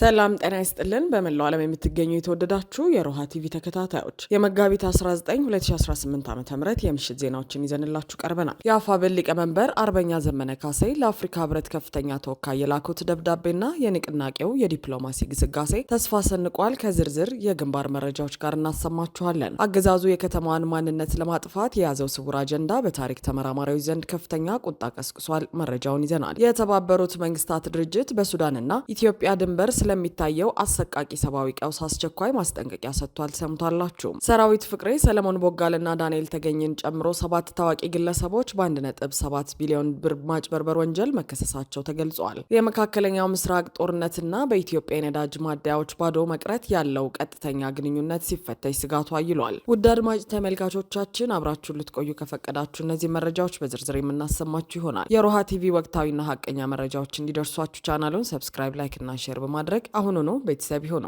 ሰላም ጤና ይስጥልን። በመላው ዓለም የምትገኙ የተወደዳችሁ የሮሃ ቲቪ ተከታታዮች የመጋቢት 19 2018 ዓ.ም የምሽት ዜናዎችን ይዘንላችሁ ቀርበናል። የአፋብን ሊቀመንበር አርበኛ ዘመነ ካሴ ለአፍሪካ ህብረት ከፍተኛ ተወካይ የላኩት ደብዳቤና የንቅናቄው የዲፕሎማሲ ግስጋሴ ተስፋ ሰንቋል። ከዝርዝር የግንባር መረጃዎች ጋር እናሰማችኋለን። አገዛዙ የከተማዋን ማንነት ለማጥፋት የያዘው ስውር አጀንዳ በታሪክ ተመራማሪዎች ዘንድ ከፍተኛ ቁጣ ቀስቅሷል። መረጃውን ይዘናል። የተባበሩት መንግስታት ድርጅት በሱዳንና ኢትዮጵያ ድንበር ስለሚታየው አሰቃቂ ሰብአዊ ቀውስ አስቸኳይ ማስጠንቀቂያ ሰጥቷል። ሰምታላችሁ። ሰራዊት ፍቅሬ፣ ሰለሞን ቦጋልና ዳንኤል ተገኝን ጨምሮ 7 ታዋቂ ግለሰቦች በ1.7 ቢሊዮን ብር ማጭበርበር ወንጀል መከሰሳቸው ተገልጿል። የመካከለኛው ምስራቅ ጦርነትና በኢትዮጵያ የነዳጅ ማደያዎች ባዶ መቅረት ያለው ቀጥተኛ ግንኙነት ሲፈተሽ ስጋቱ አይሏል። ውድ አድማጭ ተመልካቾቻችን አብራችሁን ልትቆዩ ከፈቀዳችሁ እነዚህ መረጃዎች በዝርዝር የምናሰማችሁ ይሆናል። የሮሃ ቲቪ ወቅታዊና ሀቀኛ መረጃዎች እንዲደርሷችሁ ቻናሉን ሰብስክራይብ፣ ላይክ እና ሼር በማድረግ አሁኑኑ ቤተሰብ ይሁኑ።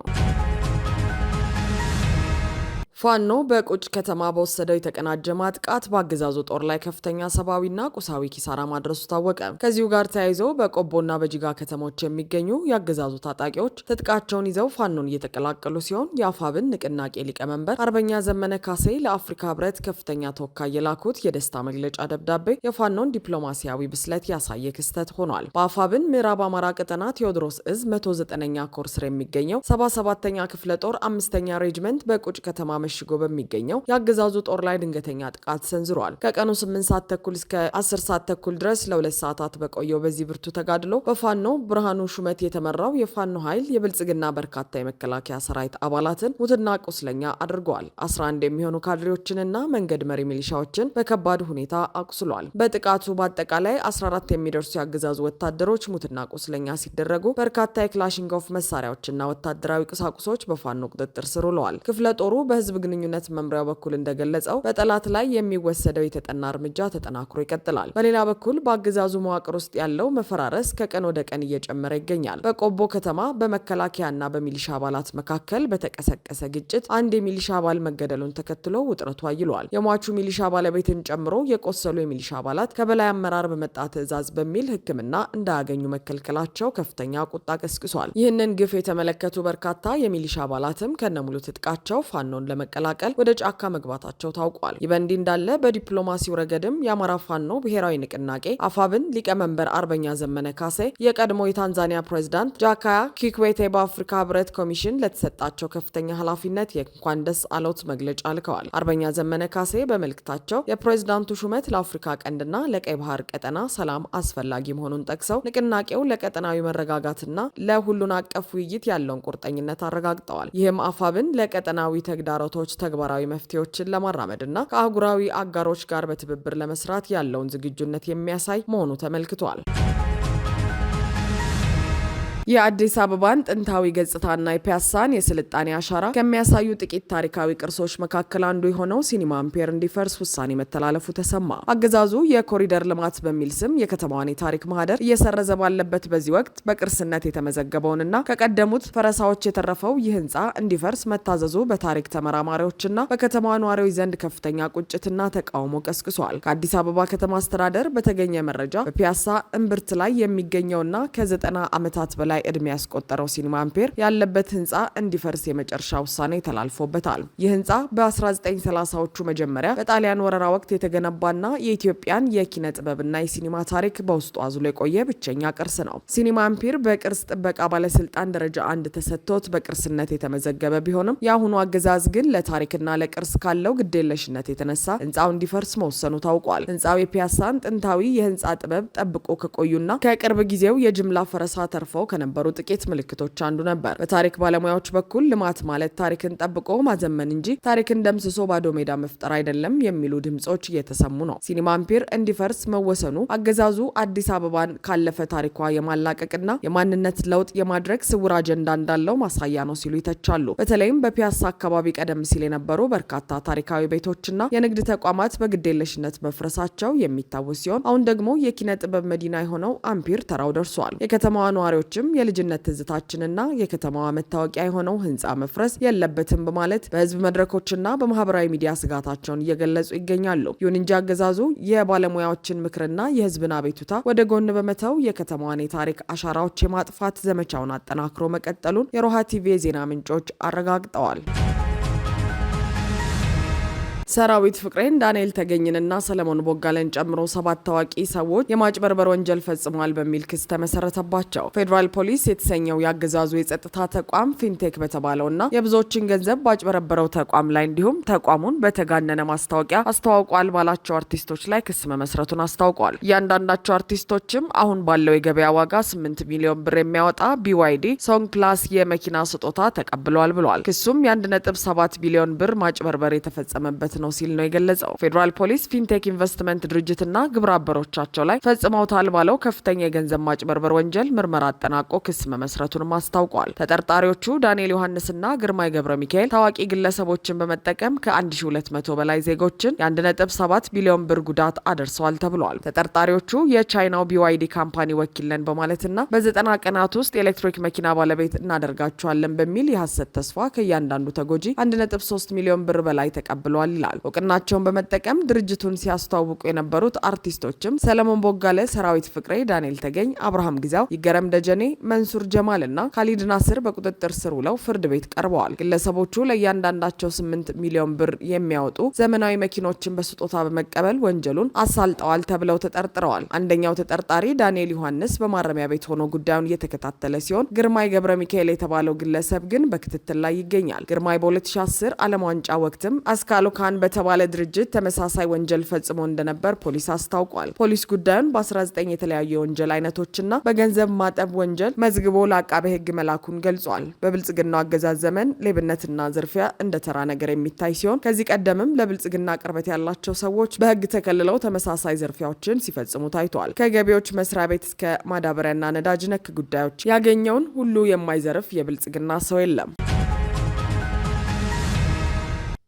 ፋኖ በቁጭ ከተማ በወሰደው የተቀናጀ ማጥቃት በአገዛዙ ጦር ላይ ከፍተኛ ሰብአዊና ቁሳዊ ኪሳራ ማድረሱ ታወቀ። ከዚሁ ጋር ተያይዞ በቆቦና በጂጋ ከተሞች የሚገኙ የአገዛዙ ታጣቂዎች ትጥቃቸውን ይዘው ፋኖን እየተቀላቀሉ ሲሆን የአፋብን ንቅናቄ ሊቀመንበር አርበኛ ዘመነ ካሴ ለአፍሪካ ህብረት ከፍተኛ ተወካይ የላኩት የደስታ መግለጫ ደብዳቤ የፋኖን ዲፕሎማሲያዊ ብስለት ያሳየ ክስተት ሆኗል። በአፋብን ምዕራብ አማራ ቀጠና ቴዎድሮስ እዝ 109ኛ ኮር ስር የሚገኘው 77ኛ ክፍለ ጦር 5ኛ ሬጅመንት በቁጭ ከተማ ሽጎ በሚገኘው የአገዛዙ ጦር ላይ ድንገተኛ ጥቃት ሰንዝሯል። ከቀኑ 8 ሰዓት ተኩል እስከ 10 ሰዓት ተኩል ድረስ ለ2 ሰዓታት በቆየው በዚህ ብርቱ ተጋድሎ በፋኖ ብርሃኑ ሹመት የተመራው የፋኖ ኃይል የብልጽግና በርካታ የመከላከያ ሰራዊት አባላትን ሙትና ቁስለኛ አድርገዋል። 11 የሚሆኑ ካድሬዎችንና መንገድ መሪ ሚሊሻዎችን በከባድ ሁኔታ አቁስሏል። በጥቃቱ በአጠቃላይ 14 የሚደርሱ የአገዛዙ ወታደሮች ሙትና ቁስለኛ ሲደረጉ በርካታ የክላሽንኮቭ መሳሪያዎችና ወታደራዊ ቁሳቁሶች በፋኖ ቁጥጥር ስር ውለዋል። ክፍለ ጦሩ በህዝብ ግንኙነት መምሪያው በኩል እንደገለጸው በጠላት ላይ የሚወሰደው የተጠና እርምጃ ተጠናክሮ ይቀጥላል። በሌላ በኩል በአገዛዙ መዋቅር ውስጥ ያለው መፈራረስ ከቀን ወደ ቀን እየጨመረ ይገኛል። በቆቦ ከተማ በመከላከያና በሚሊሻ አባላት መካከል በተቀሰቀሰ ግጭት አንድ የሚሊሻ አባል መገደሉን ተከትሎ ውጥረቱ አይሏል። የሟቹ ሚሊሻ ባለቤትን ጨምሮ የቆሰሉ የሚሊሻ አባላት ከበላይ አመራር በመጣ ትዕዛዝ በሚል ሕክምና እንዳያገኙ መከልከላቸው ከፍተኛ ቁጣ ቀስቅሷል። ይህንን ግፍ የተመለከቱ በርካታ የሚሊሻ አባላትም ከነሙሉ ትጥቃቸው ፋኖን ለመቀላቀል ወደ ጫካ መግባታቸው ታውቋል። ይህ በእንዲህ እንዳለ በዲፕሎማሲው ረገድም የአማራ ፋኖ ብሔራዊ ንቅናቄ አፋብን ሊቀመንበር አርበኛ ዘመነ ካሴ የቀድሞ የታንዛኒያ ፕሬዝዳንት ጃካያ ኪክዌቴ በአፍሪካ ህብረት ኮሚሽን ለተሰጣቸው ከፍተኛ ኃላፊነት የእንኳን ደስ አሎት መግለጫ ልከዋል። አርበኛ ዘመነ ካሴ በመልእክታቸው የፕሬዝዳንቱ ሹመት ለአፍሪካ ቀንድና ለቀይ ባህር ቀጠና ሰላም አስፈላጊ መሆኑን ጠቅሰው ንቅናቄው ለቀጠናዊ መረጋጋትና ለሁሉን አቀፍ ውይይት ያለውን ቁርጠኝነት አረጋግጠዋል። ይህም አፋብን ለቀጠናዊ ተግዳሮቶች ተግባራዊ መፍትሄዎችን ለማራመድና ከአህጉራዊ አጋሮች ጋር በትብብር ለመስራት ያለውን ዝግጁነት የሚያሳይ መሆኑ ተመልክቷል። የአዲስ አበባን ጥንታዊ ገጽታና የፒያሳን የስልጣኔ አሻራ ከሚያሳዩ ጥቂት ታሪካዊ ቅርሶች መካከል አንዱ የሆነው ሲኒማ አምፔር እንዲፈርስ ውሳኔ መተላለፉ ተሰማ። አገዛዙ የኮሪደር ልማት በሚል ስም የከተማዋን የታሪክ ማህደር እየሰረዘ ባለበት በዚህ ወቅት በቅርስነት የተመዘገበውንና ከቀደሙት ፈረሳዎች የተረፈው ይህ ህንፃ እንዲፈርስ መታዘዙ በታሪክ ተመራማሪዎችና በከተማዋ ነዋሪዎች ዘንድ ከፍተኛ ቁጭትና ተቃውሞ ቀስቅሷል። ከአዲስ አበባ ከተማ አስተዳደር በተገኘ መረጃ በፒያሳ እምብርት ላይ የሚገኘውና ከ90 ዓመታት በላይ እድሜ ያስቆጠረው ሲኒማ አምፔር ያለበት ህንፃ እንዲፈርስ የመጨረሻ ውሳኔ ተላልፎበታል። ይህ ህንፃ በ1930ዎቹ መጀመሪያ በጣሊያን ወረራ ወቅት የተገነባና የኢትዮጵያን የኪነ ጥበብና የሲኒማ ታሪክ በውስጡ አዝሎ የቆየ ብቸኛ ቅርስ ነው። ሲኒማ አምፔር በቅርስ ጥበቃ ባለስልጣን ደረጃ 1 ተሰጥቶት በቅርስነት የተመዘገበ ቢሆንም የአሁኑ አገዛዝ ግን ለታሪክና ለቅርስ ካለው ግዴለሽነት የተነሳ ህንፃው እንዲፈርስ መወሰኑ ታውቋል። ህንፃው የፒያሳን ጥንታዊ የህንፃ ጥበብ ጠብቆ ከቆዩና ከቅርብ ጊዜው የጅምላ ፈረሳ ተርፈው ከነበሩ ጥቂት ምልክቶች አንዱ ነበር። በታሪክ ባለሙያዎች በኩል ልማት ማለት ታሪክን ጠብቆ ማዘመን እንጂ ታሪክን ደምስሶ ባዶ ሜዳ መፍጠር አይደለም የሚሉ ድምጾች እየተሰሙ ነው። ሲኒማ አምፔር እንዲፈርስ መወሰኑ አገዛዙ አዲስ አበባን ካለፈ ታሪኳ የማላቀቅና የማንነት ለውጥ የማድረግ ስውር አጀንዳ እንዳለው ማሳያ ነው ሲሉ ይተቻሉ። በተለይም በፒያሳ አካባቢ ቀደም ሲል የነበሩ በርካታ ታሪካዊ ቤቶችና የንግድ ተቋማት በግዴለሽነት መፍረሳቸው የሚታወስ ሲሆን አሁን ደግሞ የኪነ ጥበብ መዲና የሆነው አምፔር ተራው ደርሷል። የከተማዋ ነዋሪዎችም የልጅነት ትዝታችንና የከተማዋ መታወቂያ የሆነው ህንፃ መፍረስ የለበትም በማለት በህዝብ መድረኮችና በማህበራዊ ሚዲያ ስጋታቸውን እየገለጹ ይገኛሉ። ይሁን እንጂ አገዛዙ የባለሙያዎችን ምክርና የህዝብን አቤቱታ ወደ ጎን በመተው የከተማዋን የታሪክ አሻራዎች የማጥፋት ዘመቻውን አጠናክሮ መቀጠሉን የሮሃ ቲቪ የዜና ምንጮች አረጋግጠዋል። ሰራዊት ፍቅሬን፣ ዳንኤል ተገኝንና ሰለሞን ቦጋለን ጨምሮ 7 ታዋቂ ሰዎች የማጭበርበር ወንጀል ፈጽመዋል በሚል ክስ ተመሰረተባቸው። ፌዴራል ፖሊስ የተሰኘው የአገዛዙ የጸጥታ ተቋም ፊንቴክ በተባለውና የብዙዎችን ገንዘብ ባጭበረበረው ተቋም ላይ እንዲሁም ተቋሙን በተጋነነ ማስታወቂያ አስተዋውቋል ባላቸው አርቲስቶች ላይ ክስ መመስረቱን አስታውቋል። እያንዳንዳቸው አርቲስቶችም አሁን ባለው የገበያ ዋጋ 8 ሚሊዮን ብር የሚያወጣ BYD ሶንግ ክላስ የመኪና ስጦታ ተቀብለዋል ብለዋል። ክሱም የ1.7 ቢሊዮን ብር ማጭበርበር የተፈጸመበት ነው ሲል ነው የገለጸው። ፌዴራል ፖሊስ ፊንቴክ ኢንቨስትመንት ድርጅትና ግብረ አበሮቻቸው ላይ ፈጽመውታል ባለው ከፍተኛ የገንዘብ ማጭበርበር ወንጀል ምርመራ አጠናቆ ክስ መመስረቱንም አስታውቋል። ተጠርጣሪዎቹ ዳንኤል ዮሐንስና ግርማይ ገብረ ሚካኤል ታዋቂ ግለሰቦችን በመጠቀም ከ1200 በላይ ዜጎችን የ1.7 ቢሊዮን ብር ጉዳት አደርሰዋል ተብሏል። ተጠርጣሪዎቹ የቻይናው BYD ካምፓኒ ወኪል ነን በማለትና በ90 ቀናት ውስጥ የኤሌክትሪክ መኪና ባለቤት እናደርጋቸዋለን በሚል የሐሰት ተስፋ ከእያንዳንዱ ተጎጂ 1.3 ሚሊዮን ብር በላይ ተቀብለዋል ይላል። እውቅናቸውን በመጠቀም ድርጅቱን ሲያስተዋውቁ የነበሩት አርቲስቶችም ሰለሞን ቦጋለ፣ ሰራዊት ፍቅሬ፣ ዳንኤል ተገኝ፣ አብርሃም ጊዛው፣ ይገረም ደጀኔ፣ መንሱር ጀማል እና ካሊድ ናስር በቁጥጥር ስር ውለው ፍርድ ቤት ቀርበዋል። ግለሰቦቹ ለእያንዳንዳቸው 8 ሚሊዮን ብር የሚያወጡ ዘመናዊ መኪኖችን በስጦታ በመቀበል ወንጀሉን አሳልጠዋል ተብለው ተጠርጥረዋል። አንደኛው ተጠርጣሪ ዳንኤል ዮሐንስ በማረሚያ ቤት ሆኖ ጉዳዩን እየተከታተለ ሲሆን፣ ግርማይ ገብረ ሚካኤል የተባለው ግለሰብ ግን በክትትል ላይ ይገኛል። ግርማይ በ2010 ዓለም ዋንጫ ወቅትም አስካሎ በተባለ ድርጅት ተመሳሳይ ወንጀል ፈጽሞ እንደነበር ፖሊስ አስታውቋል። ፖሊስ ጉዳዩን በ19 የተለያዩ የወንጀል አይነቶችና በገንዘብ ማጠብ ወንጀል መዝግቦ ለአቃቤ ሕግ መላኩን ገልጿል። በብልጽግናው አገዛዝ ዘመን ሌብነትና ዝርፊያ እንደ ተራ ነገር የሚታይ ሲሆን ከዚህ ቀደምም ለብልጽግና ቅርበት ያላቸው ሰዎች በሕግ ተከልለው ተመሳሳይ ዝርፊያዎችን ሲፈጽሙ ታይቷል። ከገቢዎች መስሪያ ቤት እስከ ማዳበሪያና ነዳጅ ነክ ጉዳዮች ያገኘውን ሁሉ የማይዘርፍ የብልጽግና ሰው የለም።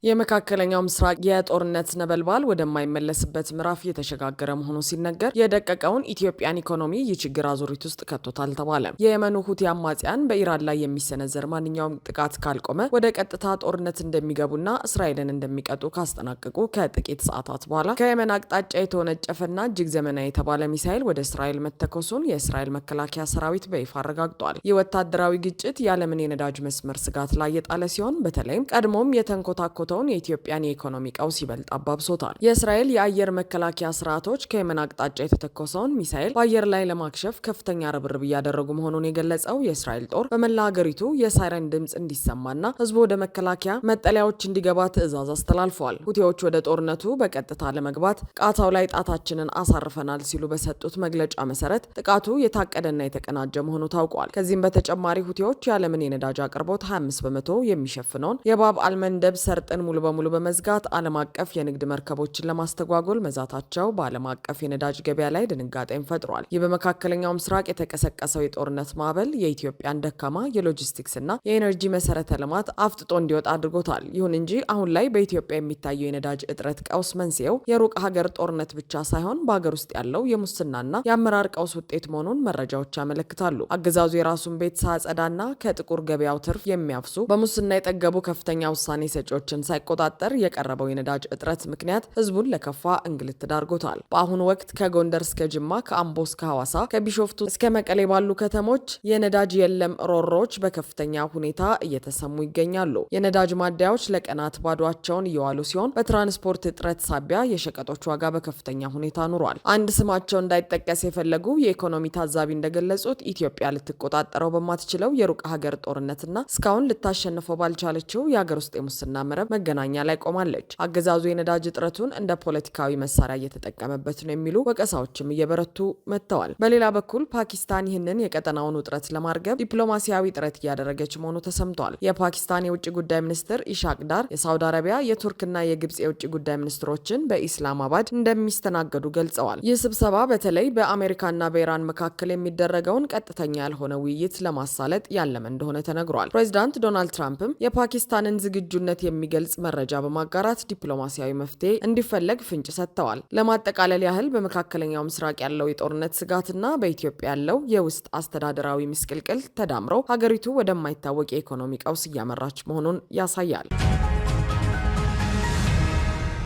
የመካከለኛው ምስራቅ የጦርነት ነበልባል ወደማይመለስበት ምዕራፍ እየተሸጋገረ መሆኑ ሲነገር የደቀቀውን ኢትዮጵያን ኢኮኖሚ ይህ ችግር አዙሪት ውስጥ ከቶታል ተባለ። የየመኑ ሁቲ አማጽያን በኢራን ላይ የሚሰነዘር ማንኛውም ጥቃት ካልቆመ ወደ ቀጥታ ጦርነት እንደሚገቡና እስራኤልን እንደሚቀጡ ካስጠናቀቁ ከጥቂት ሰዓታት በኋላ ከየመን አቅጣጫ የተወነጨፈና እጅግ ዘመናዊ የተባለ ሚሳኤል ወደ እስራኤል መተኮሱን የእስራኤል መከላከያ ሰራዊት በይፋ አረጋግጧል። ይህ ወታደራዊ ግጭት የዓለምን የነዳጅ መስመር ስጋት ላይ የጣለ ሲሆን በተለይም ቀድሞም የተንኮታኮተ የኢትዮጵያን የኢኮኖሚ ቀውስ ይበልጥ አባብሶታል። የእስራኤል የአየር መከላከያ ስርዓቶች ከየመን አቅጣጫ የተተኮሰውን ሚሳኤል በአየር ላይ ለማክሸፍ ከፍተኛ ርብርብ እያደረጉ መሆኑን የገለጸው የእስራኤል ጦር በመላ ሀገሪቱ የሳይረን ድምፅ እንዲሰማና ህዝቡ ወደ መከላከያ መጠለያዎች እንዲገባ ትዕዛዝ አስተላልፈዋል። ሁቲዎች ወደ ጦርነቱ በቀጥታ ለመግባት ቃታው ላይ ጣታችንን አሳርፈናል ሲሉ በሰጡት መግለጫ መሰረት ጥቃቱ የታቀደና የተቀናጀ መሆኑ ታውቋል። ከዚህም በተጨማሪ ሁቲዎች የዓለምን የነዳጅ አቅርቦት 25 በመቶ የሚሸፍነውን የባብ አልመንደብ ሰርጥን ሙሉ በሙሉ በመዝጋት ዓለም አቀፍ የንግድ መርከቦችን ለማስተጓጎል መዛታቸው በዓለም አቀፍ የነዳጅ ገበያ ላይ ድንጋጤን ፈጥሯል። ይህ በመካከለኛው ምስራቅ የተቀሰቀሰው የጦርነት ማዕበል የኢትዮጵያን ደካማ የሎጂስቲክስ እና የኤነርጂ መሰረተ ልማት አፍጥጦ እንዲወጣ አድርጎታል። ይሁን እንጂ አሁን ላይ በኢትዮጵያ የሚታየው የነዳጅ እጥረት ቀውስ መንስኤው የሩቅ ሀገር ጦርነት ብቻ ሳይሆን በሀገር ውስጥ ያለው የሙስናና የአመራር ቀውስ ውጤት መሆኑን መረጃዎች ያመለክታሉ። አገዛዙ የራሱን ቤት ሳያጸዳና ከጥቁር ገበያው ትርፍ የሚያፍሱ በሙስና የጠገቡ ከፍተኛ ውሳኔ ሰጪዎችን ሳይቆጣጠር የቀረበው የነዳጅ እጥረት ምክንያት ህዝቡን ለከፋ እንግልት ዳርጎታል። በአሁኑ ወቅት ከጎንደር እስከ ጅማ፣ ከአምቦ እስከ ሐዋሳ፣ ከቢሾፍቱ እስከ መቀሌ ባሉ ከተሞች የነዳጅ የለም ሮሮዎች በከፍተኛ ሁኔታ እየተሰሙ ይገኛሉ። የነዳጅ ማደያዎች ለቀናት ባዷቸውን እየዋሉ ሲሆን በትራንስፖርት እጥረት ሳቢያ የሸቀጦች ዋጋ በከፍተኛ ሁኔታ ኑሯል። አንድ ስማቸው እንዳይጠቀስ የፈለጉ የኢኮኖሚ ታዛቢ እንደገለጹት ኢትዮጵያ ልትቆጣጠረው በማትችለው የሩቅ ሀገር ጦርነትና እስካሁን ልታሸንፈው ባልቻለችው የሀገር ውስጥ የሙስና መረብ መገናኛ ላይ ቆማለች። አገዛዙ የነዳጅ እጥረቱን እንደ ፖለቲካዊ መሳሪያ እየተጠቀመበት ነው የሚሉ ወቀሳዎችም እየበረቱ መጥተዋል። በሌላ በኩል ፓኪስታን ይህንን የቀጠናውን ውጥረት ለማርገብ ዲፕሎማሲያዊ ጥረት እያደረገች መሆኑ ተሰምቷል። የፓኪስታን የውጭ ጉዳይ ሚኒስትር ኢሻቅ ዳር የሳውዲ አረቢያ፣ የቱርክና የግብጽ የውጭ ጉዳይ ሚኒስትሮችን በኢስላማባድ እንደሚስተናገዱ ገልጸዋል። ይህ ስብሰባ በተለይ በአሜሪካና በኢራን መካከል የሚደረገውን ቀጥተኛ ያልሆነ ውይይት ለማሳለጥ ያለመ እንደሆነ ተነግሯል። ፕሬዚዳንት ዶናልድ ትራምፕም የፓኪስታንን ዝግጁነት የሚገልጽ በግልጽ መረጃ በማጋራት ዲፕሎማሲያዊ መፍትሄ እንዲፈለግ ፍንጭ ሰጥተዋል። ለማጠቃለል ያህል በመካከለኛው ምስራቅ ያለው የጦርነት ስጋትና በኢትዮጵያ ያለው የውስጥ አስተዳደራዊ ምስቅልቅል ተዳምረው ሀገሪቱ ወደማይታወቅ የኢኮኖሚ ቀውስ እያመራች መሆኑን ያሳያል።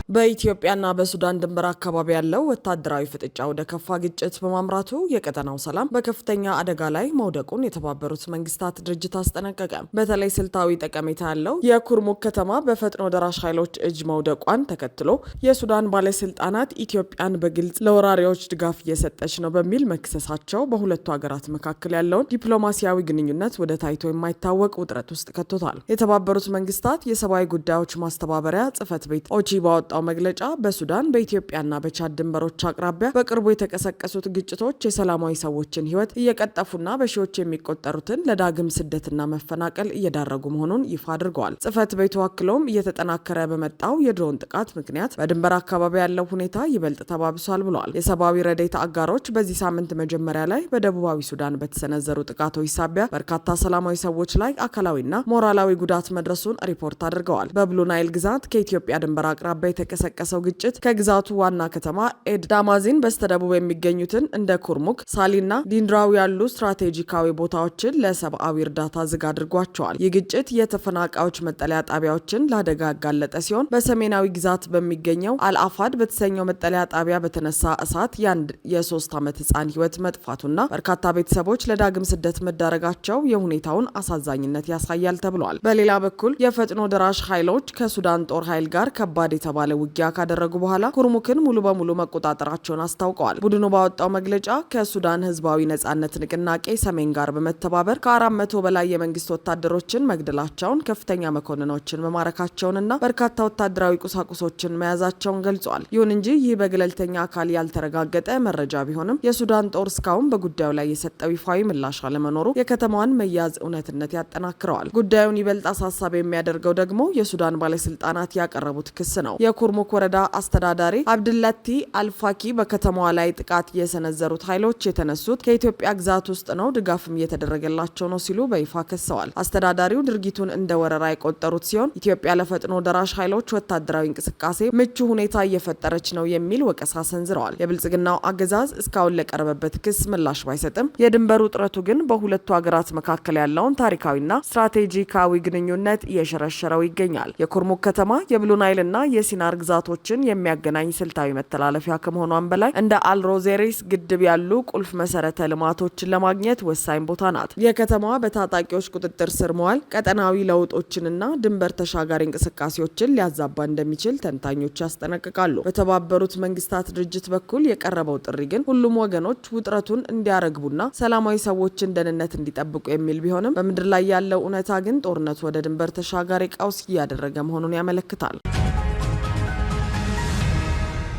በኢትዮጵያና በሱዳን ድንበር አካባቢ ያለው ወታደራዊ ፍጥጫ ወደ ከፋ ግጭት በማምራቱ የቀጠናው ሰላም በከፍተኛ አደጋ ላይ መውደቁን የተባበሩት መንግስታት ድርጅት አስጠነቀቀ። በተለይ ስልታዊ ጠቀሜታ ያለው የኩርሙክ ከተማ በፈጥኖ ደራሽ ኃይሎች እጅ መውደቋን ተከትሎ የሱዳን ባለስልጣናት ኢትዮጵያን በግልጽ ለወራሪዎች ድጋፍ እየሰጠች ነው በሚል መክሰሳቸው በሁለቱ ሀገራት መካከል ያለውን ዲፕሎማሲያዊ ግንኙነት ወደ ታይቶ የማይታወቅ ውጥረት ውስጥ ከቶታል። የተባበሩት መንግስታት የሰብአዊ ጉዳዮች ማስተባበሪያ ጽህፈት ቤት ኦቺ ባወጣው መግለጫ በሱዳን በኢትዮጵያና በቻድ ድንበሮች አቅራቢያ በቅርቡ የተቀሰቀሱት ግጭቶች የሰላማዊ ሰዎችን ህይወት እየቀጠፉና በሺዎች የሚቆጠሩትን ለዳግም ስደትና መፈናቀል እየዳረጉ መሆኑን ይፋ አድርገዋል። ጽህፈት ቤቱ አክሎም እየተጠናከረ በመጣው የድሮን ጥቃት ምክንያት በድንበር አካባቢ ያለው ሁኔታ ይበልጥ ተባብሷል ብለዋል። የሰብአዊ ረድኤት አጋሮች በዚህ ሳምንት መጀመሪያ ላይ በደቡባዊ ሱዳን በተሰነዘሩ ጥቃቶች ሳቢያ በርካታ ሰላማዊ ሰዎች ላይ አካላዊና ሞራላዊ ጉዳት መድረሱን ሪፖርት አድርገዋል። በብሉ ናይል ግዛት ከኢትዮጵያ ድንበር አቅራቢያ የተቀሰቀሰው ግጭት ከግዛቱ ዋና ከተማ ኤድ ዳማዚን በስተደቡብ የሚገኙትን እንደ ኩርሙክ፣ ሳሊና ዲንድራዊ ያሉ ስትራቴጂካዊ ቦታዎችን ለሰብአዊ እርዳታ ዝግ አድርጓቸዋል። ይህ ግጭት የተፈናቃዮች መጠለያ ጣቢያዎችን ለአደጋ ያጋለጠ ሲሆን በሰሜናዊ ግዛት በሚገኘው አልአፋድ በተሰኘው መጠለያ ጣቢያ በተነሳ እሳት የአንድ የ3 ዓመት ህፃን ህይወት መጥፋቱና በርካታ ቤተሰቦች ለዳግም ስደት መዳረጋቸው የሁኔታውን አሳዛኝነት ያሳያል ተብሏል። በሌላ በኩል የፈጥኖ ደራሽ ኃይሎች ከሱዳን ጦር ኃይል ጋር ከባድ የተባለ ውጊያ ካደረጉ በኋላ ኩርሙክን ሙሉ በሙሉ መቆጣጠራቸውን አስታውቀዋል። ቡድኑ ባወጣው መግለጫ ከሱዳን ህዝባዊ ነጻነት ንቅናቄ ሰሜን ጋር በመተባበር ከ400 በላይ የመንግስት ወታደሮችን መግደላቸውን፣ ከፍተኛ መኮንኖችን መማረካቸውንና በርካታ ወታደራዊ ቁሳቁሶችን መያዛቸውን ገልጿል። ይሁን እንጂ ይህ በገለልተኛ አካል ያልተረጋገጠ መረጃ ቢሆንም የሱዳን ጦር እስካሁን በጉዳዩ ላይ የሰጠው ይፋዊ ምላሽ አለመኖሩ የከተማዋን መያዝ እውነትነት ያጠናክረዋል። ጉዳዩን ይበልጥ አሳሳቢ የሚያደርገው ደግሞ የሱዳን ባለስልጣናት ያቀረቡት ክስ ነው። የኩርሙክ ወረዳ አስተዳዳሪ አብድላቲ አልፋኪ በከተማዋ ላይ ጥቃት የሰነዘሩት ኃይሎች የተነሱት ከኢትዮጵያ ግዛት ውስጥ ነው፣ ድጋፍም እየተደረገላቸው ነው ሲሉ በይፋ ከሰዋል። አስተዳዳሪው ድርጊቱን እንደ ወረራ የቆጠሩት ሲሆን ኢትዮጵያ ለፈጥኖ ደራሽ ኃይሎች ወታደራዊ እንቅስቃሴ ምቹ ሁኔታ እየፈጠረች ነው የሚል ወቀሳ ሰንዝረዋል። የብልጽግናው አገዛዝ እስካሁን ለቀረበበት ክስ ምላሽ ባይሰጥም የድንበር ውጥረቱ ግን በሁለቱ ሀገራት መካከል ያለውን ታሪካዊና ስትራቴጂካዊ ግንኙነት እየሸረሸረው ይገኛል። የኩርሙክ ከተማ የብሉ ናይልና የሲናር ግዛቶችን የሚያገናኝ ስልታዊ መተላለፊያ ከመሆኗን በላይ እንደ አልሮዜሪስ ግድብ ያሉ ቁልፍ መሰረተ ልማቶችን ለማግኘት ወሳኝ ቦታ ናት። የከተማዋ በታጣቂዎች ቁጥጥር ስር መዋል ቀጠናዊ ለውጦችንና ድንበር ተሻጋሪ እንቅስቃሴዎችን ሊያዛባ እንደሚችል ተንታኞች ያስጠነቅቃሉ። በተባበሩት መንግስታት ድርጅት በኩል የቀረበው ጥሪ ግን ሁሉም ወገኖች ውጥረቱን እንዲያረግቡና ሰላማዊ ሰዎችን ደህንነት እንዲጠብቁ የሚል ቢሆንም በምድር ላይ ያለው እውነታ ግን ጦርነቱ ወደ ድንበር ተሻጋሪ ቀውስ እያደረገ መሆኑን ያመለክታል።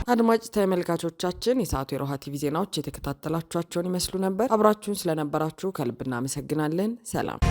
አድማጭ ተመልካቾቻችን የሰዓቱ የሮሃ ቲቪ ዜናዎች የተከታተላችኋቸውን ይመስሉ ነበር። አብራችሁን ስለነበራችሁ ከልብ እናመሰግናለን። ሰላም።